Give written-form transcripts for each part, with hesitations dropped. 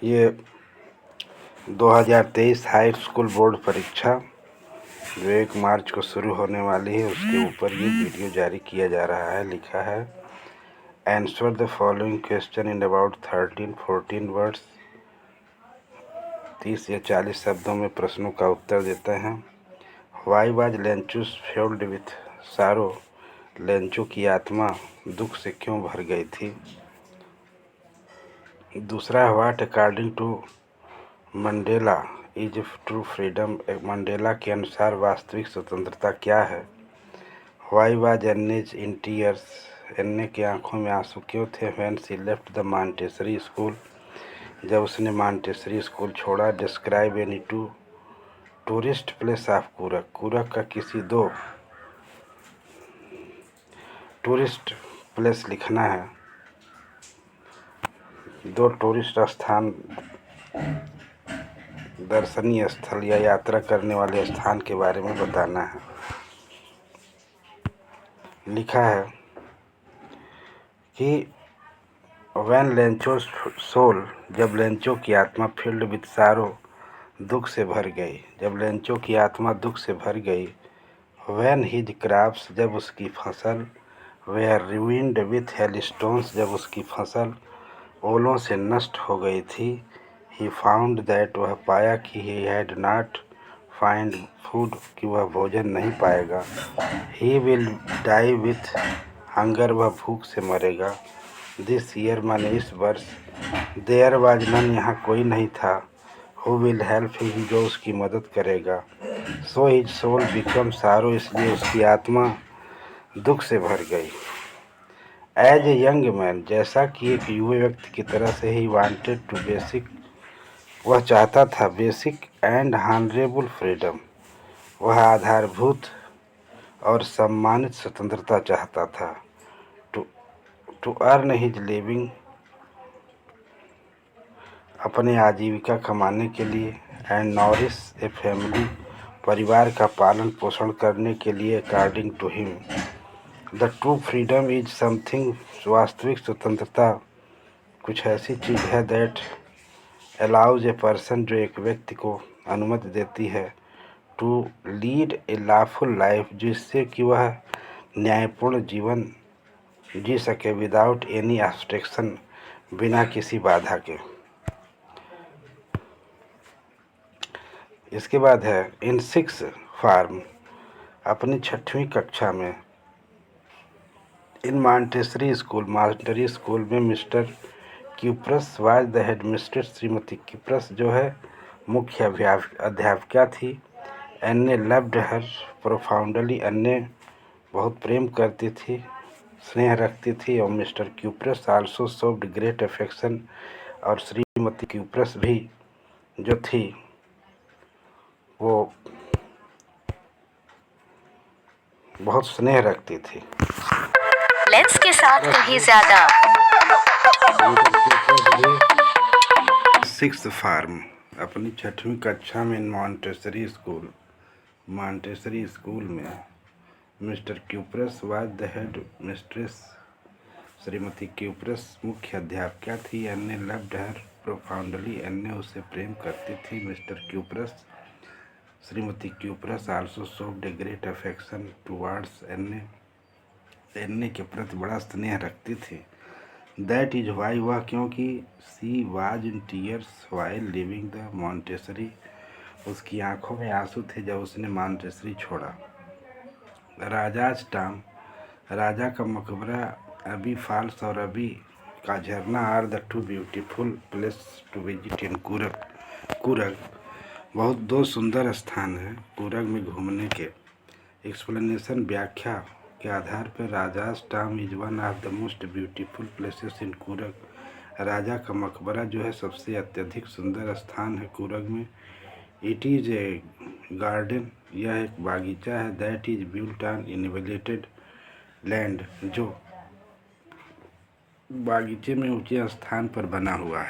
ये 2023 high school board परीक्षा जो 1 मार्च को शुरू होने वाली है उसके ऊपर ये वीडियो जारी किया जा रहा है। लिखा है answer the following question in about 13-14 words. 30 या 40 शब्दों में प्रश्नों का उत्तर देते हैं। Why was Lencho's filled with sorrow. Lencho की आत्मा दुख से क्यों भर गई थी। दूसरा, what according to Mandela is true freedom. Mandela के अनुसार वास्तविक स्वतंत्रता क्या है। Why was Anne's in tears. Anne की आंखों में आंसू क्यों थे। When she left the Montessori school. जब उसने मॉन्टेसरी स्कूल छोड़ा। Describe any tourist place of Coorg. Coorg का किसी 2 टूरिस्ट प्लेस लिखना है। 2 टूरिस्ट स्थान, दर्शनीय स्थल या यात्रा करने वाले स्थान के बारे में बताना है। लिखा है कि व्हेन लेंचोस सोल, जब लेंचो की आत्मा फिल्ड विथ सारो, दुख से भर गई। जब लेंचो की आत्मा दुख से भर गई। व्हेन हिज क्रॉप्स, जब उसकी फसल वेयर रुइंड विथ हेलस्टोन्स, जब उसकी फसल ओलों से नष्ट हो गई थी। ही फाउंड दैट, वह पाया कि he had not find food, कि वह भोजन नहीं पाएगा। He will die with hunger, वह भूख से मरेगा। दिस ईयर, माने इस वर्ष। देयर वाज नन, यहाँ कोई नहीं था। हु विल हेल्प हिम, जो उसकी मदद करेगा। सो हिज सोल बिकम सारो, इसलिए उसकी आत्मा दुख से भर गई। एज ए यंग मैन, जैसा कि एक युवा व्यक्ति की तरह से ही वांटेड टू बेसिक, वह चाहता था बेसिक एंड हॉनरेबल फ्रीडम, वह आधारभूत और सम्मानित स्वतंत्रता चाहता था। टू अर्न हिज लिविंग, अपने आजीविका कमाने के लिए। एंड नॉरिश ए फैमिली, परिवार का पालन पोषण करने के लिए। According to him the true freedom is something, वास्तविक स्वतंत्रता कुछ ऐसी चीज़ है दैट अलाउज ए पर्सन, जो एक व्यक्ति को अनुमति देती है to lead a lawful life, जिससे कि वह न्यायपूर्ण जीवन जी सके। विदाउट एनी ऑब्स्ट्रक्शन, बिना किसी बाधा के। इसके बाद है इन 6 फॉर्म, अपनी 6वीं कक्षा में। इन मॉन्टेसरी स्कूल में mister cuprous was the head mistress. Shrimati cuprous जो है मुख्य अध्यापिका थी। एन्ने लव्ड हर प्रोफाउंडली, अन्य बहुत प्रेम करती थी, स्नेह रखती थी। और Mr Kuperus also showed great affection, और श्रीमती क्यूप्रस भी जो थी वो बहुत स्नेह रखती थी। लेंस के साथ कहीं ज्यादा। 6th फॉर्म, अपनी 6वीं कक्षा में मॉन्टेसरी स्कूल में mister cuprous was the head mistress. Shrimati cuprous मुख्य अध्यापिका थी। अन्य लव्ड हर प्रोफाउंडली, अन्य उसे प्रेम करती थी। मिस्टर क्यूप्रस, श्रीमती Kuperus also showed a great affection towards Anne, Anne के प्रति बड़ा स्नेह रखती थी। दैट इज वाई, वह क्योंकि she was in tears while living the Montessori, उसकी आंखों में आंसू थे जब उसने मॉन्टेसरी छोड़ा। राजाज टाम, राजा का मकबरा, अबी फॉल्स और अबी का झरना are the 2 beautiful place to visit in Coorg, बहुत 2 सुंदर स्थान हैं कूरग में घूमने के। एक्सप्लेनेशन, व्याख्या के आधार पर Raja's tomb is one of the most beautiful places in Coorg. राजा का मकबरा जो है सबसे अत्यधिक सुंदर स्थान है कूरग में। इट इज़ ए गार्डन, यह एक बागीचा है। That is built on elevated land, जो बागीचे में ऊंचे स्थान पर बना हुआ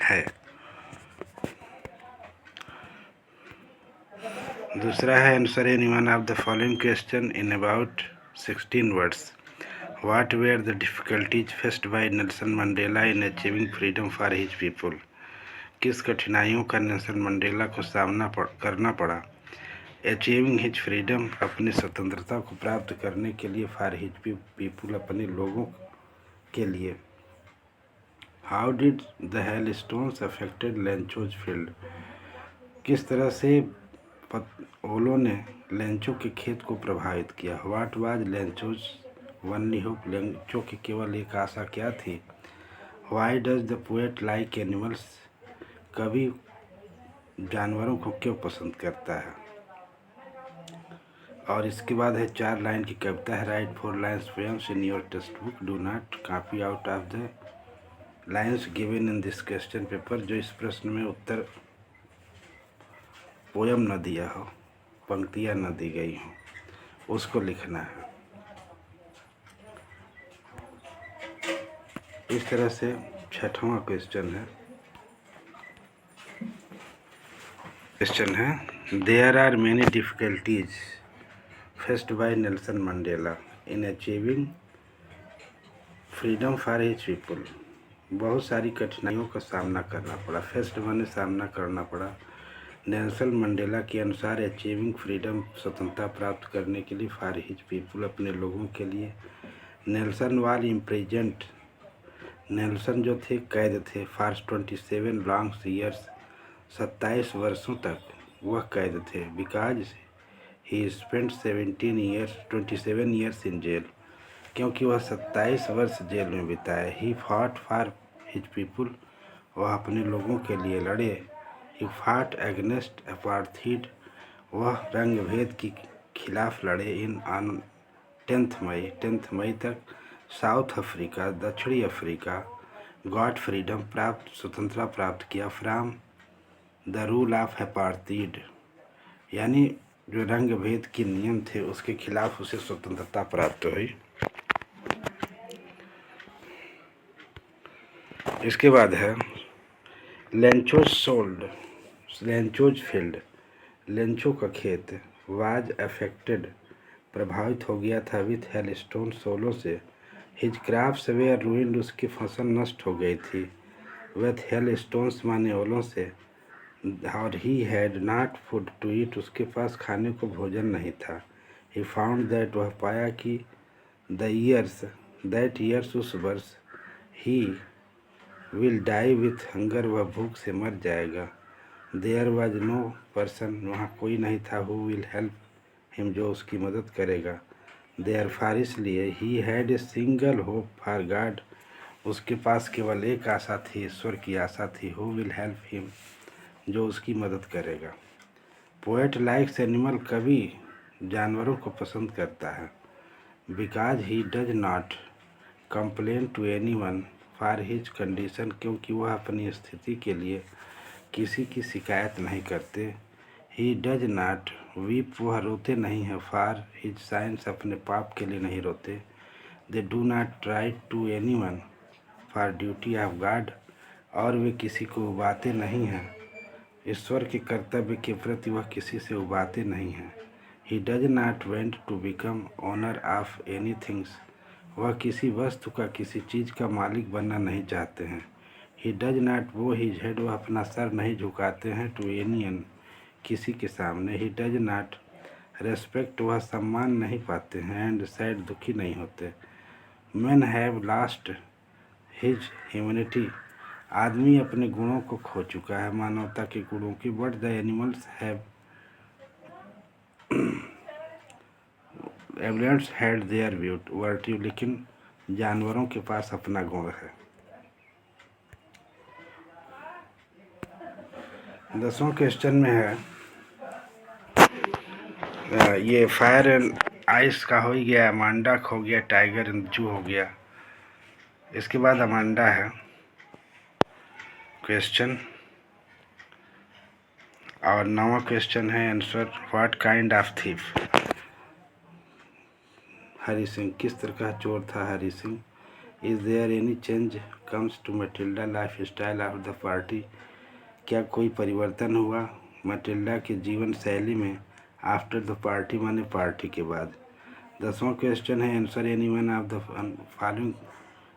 है। दूसरा है answer any one of the following question in about 16 words. What were the difficulties faced by Nelson Mandela in achieving freedom for his people? किस कठिनाइयों का नेल्सन मंडेला को सामना करना पड़ा अचीविंग हिज फ्रीडम अपनी स्वतंत्रता को प्राप्त करने के लिए फॉर हिज पीपुल अपने लोगों के लिए how did the hail stones affected Lencho's field किस तरह से ओलों ने लेंचो के खेत को प्रभावित किया what was Lencho's only hope Lencho की केवल एक आशा क्या थी why does the poet like animals कवि जानवरों को क्यों पसंद करता है और इसके बाद है 4 लाइन की कविता है right 4 lines poems in your text book do not copy out of the lines given in this question paper जो इस प्रश्न में उत्तर पोयम न दिया हो पंक्तियाँ न दी गई हो उसको लिखना है इस तरह से 6वां क्वेश्चन है there are many difficulties faced by Nelson Mandela in achieving freedom for his people बहुत सारी कठिनाइयों का सामना करना पड़ा फेस्ड माने सामना करना पड़ा नेल्सन मंडेला के अनुसार अचीविंग फ्रीडम स्वतंत्रता प्राप्त करने के लिए फॉर हिज पीपल अपने लोगों के लिए नेल्सन वाल इम्प्रिजेंट नेल्सन जो थे कैद थे फॉर 27 लॉन्ग ईयर्स 27 वर्षों तक वह कैद थे because he spent 27 years in jail क्योंकि वह 27 वर्ष जेल में बिताए he fought for his people वह अपने लोगों के लिए लड़े ही फॉट अगेंस्ट अपार्थीड वह रंग भेद के खिलाफ लड़े इन ऑन 10 मई तक साउथ अफ्रीका दक्षिणी अफ्रीका गॉट फ्रीडम स्वतंत्रता प्राप्त किया from the rule of apartheid यानी जो रंग भेद के नियम थे उसके खिलाफ उसे स्वतंत्रता प्राप्त हुई इसके बाद है लेंचोज फील्ड लेंचो का खेत वाज अफेक्टेड प्रभावित हो गया था विथ हेलस्टोन सोलों से हिज क्राफ्ट्स वेयर रूइंड उसकी फसल नष्ट हो गई थी विथ हेलस्टोन्स माने ओलों से और he had not food to eat उसके पास खाने को भोजन नहीं था ही फाउंड दैट वह पाया कि दैट ईयर्स उस वर्ष he will die with hunger वह भूख से मर जाएगा देयर वॉज नो पर्सन वहाँ कोई नहीं था हु विल हेल्प हिम जो उसकी मदद करेगा देयर फॉर इसलिए he had a single hope for God उसके पास केवल एक आशा थी ईश्वर की आशा थी हु विल हेल्प हिम जो उसकी मदद करेगा पोएट लाइक्स एनिमल कवि जानवरों को पसंद करता है because he does not complain to anyone for his condition क्योंकि वह अपनी स्थिति के लिए किसी की शिकायत नहीं करते ही डज नॉट वीप वह रोते नहीं हैं फॉर हिज साइंस अपने पाप के लिए नहीं रोते they do not write to anyone for duty of God और वे किसी को उबाते नहीं हैं ईश्वर के कर्तव्य के प्रति वह किसी से उबाते नहीं हैं he does not want to become owner of any things वह किसी वस्तु का किसी चीज़ का मालिक बनना नहीं चाहते हैं ही डज नॉट वो हिज हेड वह अपना सर नहीं झुकाते हैं टू एनियन किसी के सामने ही डज नॉट रेस्पेक्ट वह सम्मान नहीं पाते हैं एंड सैड दुखी नहीं होते man have lost his humanity आदमी अपने गुणों को खो चुका है मानवता के गुणों की बट द एनिमल्स हैव एवलेंट्स हैड देयर वर्ट्यू लेकिन जानवरों के पास अपना गुण है 10वां क्वेश्चन में है ये फायर एंड आइस का हो गया अमांडा हो गया टाइगर एंड जू हो गया इसके बाद अमांडा है क्वेश्चन और 9वां क्वेश्चन है answer what kind of thief Hari Singh किस तरह का चोर था Hari Singh is there any change comes to Matilda life style of the party क्या कोई परिवर्तन हुआ मटिल्डा के जीवन शैली में आफ्टर द पार्टी माने पार्टी के बाद 10वां क्वेश्चन है answer any one of the following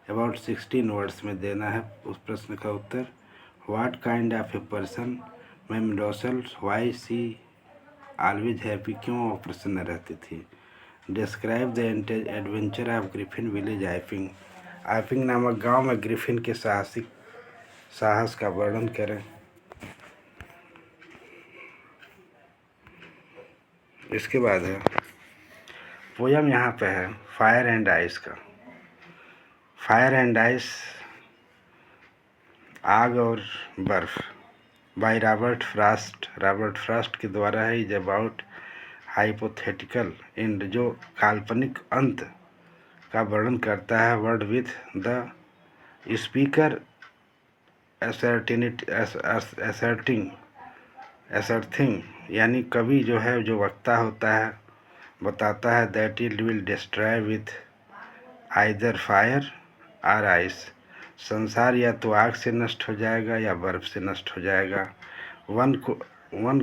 about 16 words में देना है उस प्रश्न का उत्तर। What kind of a person मेमोडोसल, वाई सी ऑलवेज हैप्पी, क्यों वो प्रसन्न रहती थी। Describe the adventure of Griffin village Iping, Iping नामक गांव में ग्रिफिन के साहस का वर्णन करें। इसके बाद है पोयम यहाँ पे है फायर एंड आइस का। फायर एंड आइस, आग और बर्फ, by Robert Frost. Robert Frost के द्वारा है। इज अबाउट हाइपोथेटिकल एंड, जो काल्पनिक अंत का वर्णन करता है। Word with the speaker asserting, यानी कवि जो है जो वक्ता होता है बताता है that it will destroy with either fire और आइस, संसार या तो आग से नष्ट हो जाएगा या बर्फ से नष्ट हो जाएगा। वन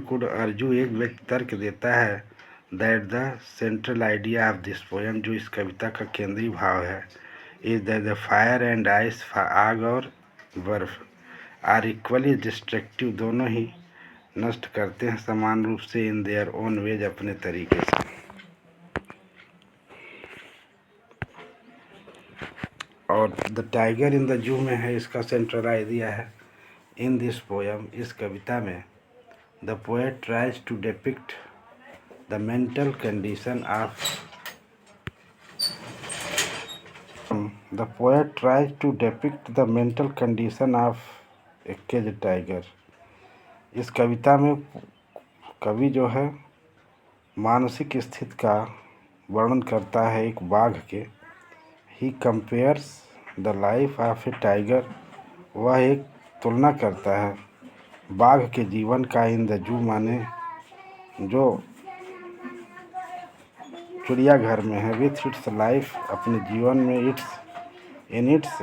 कुड अर्जू, एक व्यक्ति तर्क देता है that the central idea of this poem, जो इस कविता का केंद्रीय भाव है, is that the fire and ice, आग और बर्फ, आर इक्वली डिस्ट्रक्टिव, दोनों ही नष्ट करते हैं समान रूप से, इन देयर ओन वेज, अपने तरीके से। और the tiger in the zoo में है, इसका सेंट्रल आइडिया है इन दिस पोएम, इस कविता में the poet tries to depict the mental condition of the poet tries to depict the mental condition of a cage tiger. इस कविता में कवि जो है मानसिक स्थिति का वर्णन करता है एक बाघ के। He compares the life of A tiger, वह एक तुलना करता है बाघ के जीवन का इन द जू, माने जो चिड़ियाघर में है, विथ इट्स लाइफ, अपने जीवन में, इट्स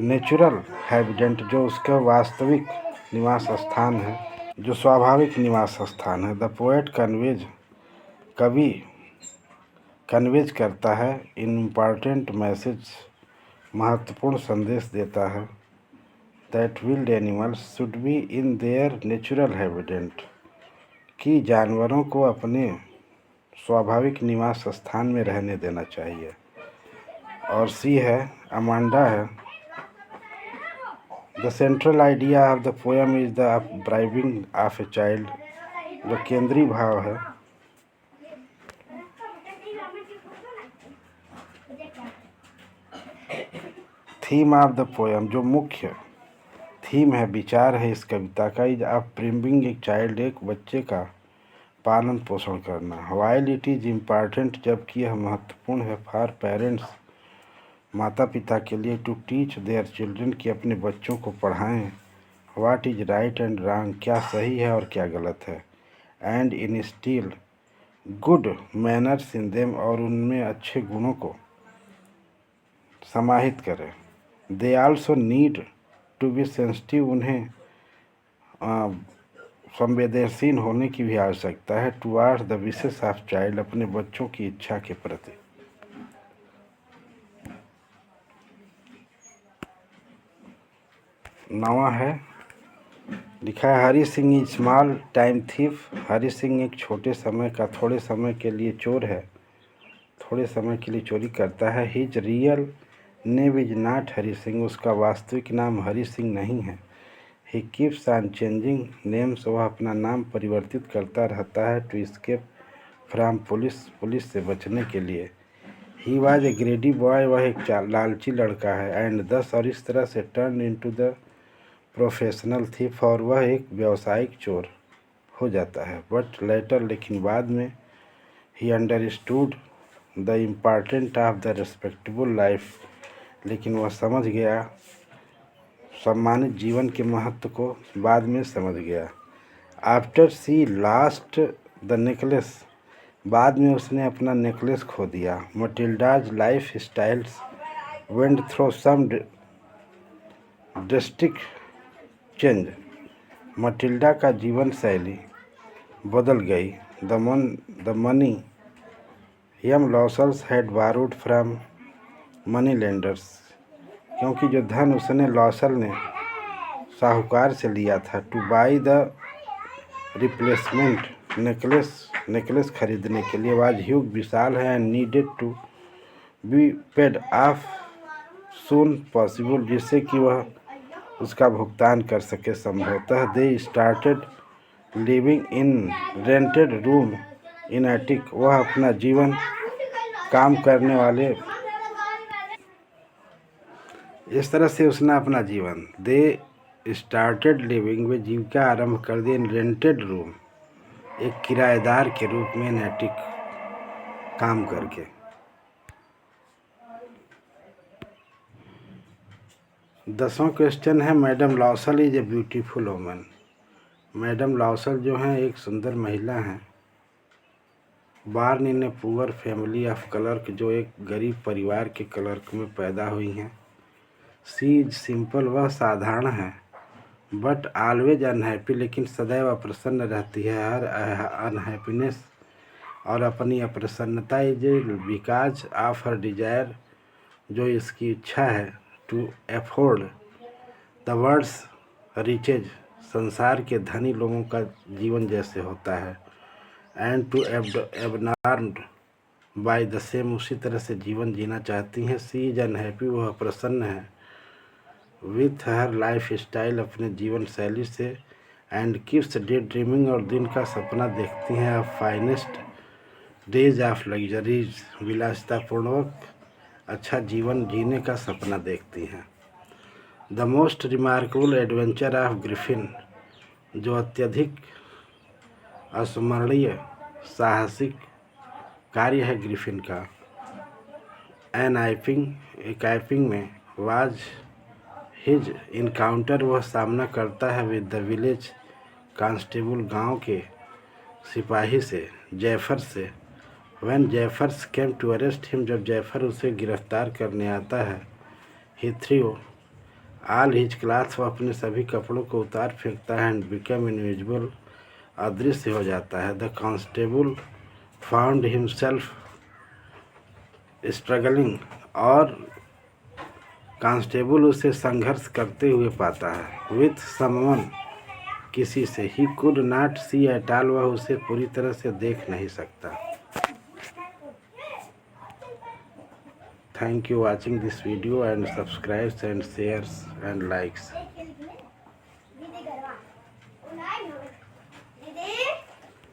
नेचुरल हैबिटेंट, जो उसका वास्तविक निवास स्थान है, जो स्वाभाविक निवास स्थान है। द पोएट कन्वेज, कवि कन्वेज करता है इन इम्पॉर्टेंट मैसेज, महत्वपूर्ण संदेश देता है that wild animals should be in their natural habitant, कि जानवरों को अपने स्वाभाविक निवास स्थान में रहने देना चाहिए। और सी है अमांडा है। The central idea of the poem is the upbringing of a child, जो केंद्रीय भाव है। थीम ऑफ द पोएम, जो मुख्य थीम है, विचार है इस कविता का, इज अपब्रिंगिंग ए चाइल्ड, एक बच्चे का पालन पोषण करना। वाइल इट इज इम्पॉर्टेंट, जबकि यह महत्वपूर्ण है, फॉर पेरेंट्स, माता पिता के लिए, टू टीच देयर चिल्ड्रन, कि अपने बच्चों को पढ़ाएं। What is right and wrong, क्या सही है और क्या गलत है। And instil good manners in them, और उनमें अच्छे गुणों को समाहित करें। They also need to be sensitive, उन्हें संवेदनशील होने की भी आवश्यकता है। Towards the wishes of child, अपने बच्चों की इच्छा के प्रति। नवा है, लिखा है Hari Singh is small time thief. Hari Singh एक छोटे समय का, थोड़े समय के लिए चोर है, थोड़े समय के लिए चोरी करता है। His real name is not Hari Singh, उसका वास्तविक नाम हरी सिंह नहीं है। He keeps on changing names, वह अपना नाम परिवर्तित करता रहता है। टू एस्केप फ्रॉम पुलिस से बचने के लिए। ही वॉज ए ग्रेडी बॉय, वह एक लालची लड़का है। एंड दस, और इस तरह से turn into the professional thief, और वह एक व्यावसायिक चोर हो जाता है। बट लेटर, लेकिन बाद में, he understood the important of the respectable life, लेकिन वह समझ गया सम्मानित जीवन के महत्व को, बाद में समझ गया। After she lost the necklace, बाद में उसने अपना नेकलेस खो दिया। Matilda's life styles went through some drastic change, Matilda का जीवन शैली बदल गई। द मनी यम Loisels had borrowed from money lenders, क्योंकि जो धन उसने लॉसल ने साहूकार से लिया था, to buy the replacement necklace खरीदने के लिए, वाज ह्यूज विशाल है, and needed to be paid off soon possible, जिससे कि वह उसका भुगतान कर सके संभवतः। They started living in rented room in attic, वह अपना जीवन काम करने वाले, इस तरह से उसने अपना जीवन, दे स्टार्टेड लिविंग, वे जीविका आरंभ कर दी, इन रेंटेड रूम, एक किराएदार के रूप में, इन एटिक, काम करके। 10वां क्वेश्चन है, madam Loisel is a beautiful woman. Madam Loisel जो हैं एक सुंदर महिला हैं। Born in a poor family of clerk, जो एक गरीब परिवार के क्लर्क में पैदा हुई हैं। सी इज सिंपल, वह साधारण है। बट ऑलवेज अनहैप्पी, लेकिन सदैव अप्रसन्न रहती है। हर अनहैप्पीनेस, और अपनी अप्रसन्नता, is because of her desire, जो इसकी इच्छा है, to afford the world's riches, संसार के धनी लोगों का जीवन जैसे होता है, and to adorned by the same, उसी तरह से जीवन जीना चाहती हैं। सी इज अनहैप्पी, वह प्रसन्न है। विथ हर लाइफ स्टाइल, अपने जीवन शैली से, एंड कीप्स डे ड्रीमिंग, और दिन का सपना देखती हैं, of finest days of luxuries, विलासितापूर्वक अच्छा जीवन जीने का सपना देखती हैं। The most remarkable adventure of Griffin, जो अत्यधिक अस्मरणीय साहसिक कार्य है ग्रिफिन का, एकाइपिंग में, वाज हिज इनकाउंटर, वह सामना करता है, विद द विलेज कांस्टेबल, गांव के सिपाही से, जैफर से। When Jaffers came to arrest him, जब जैफर उसे गिरफ्तार करने आता है, he threw all his clothes, वह अपने सभी कपड़ों को उतार फेंकता है, एंड बिकम इनविजिबल, अदृश्य हो जाता है। The constable found himself struggling, और कांस्टेबल उसे संघर्ष करते हुए पाता है, विथ समवन, किसी से, he could not see at all, वह उसे पूरी तरह से देख नहीं सकता। Thank you watching this video, and subscribe and shares and likes.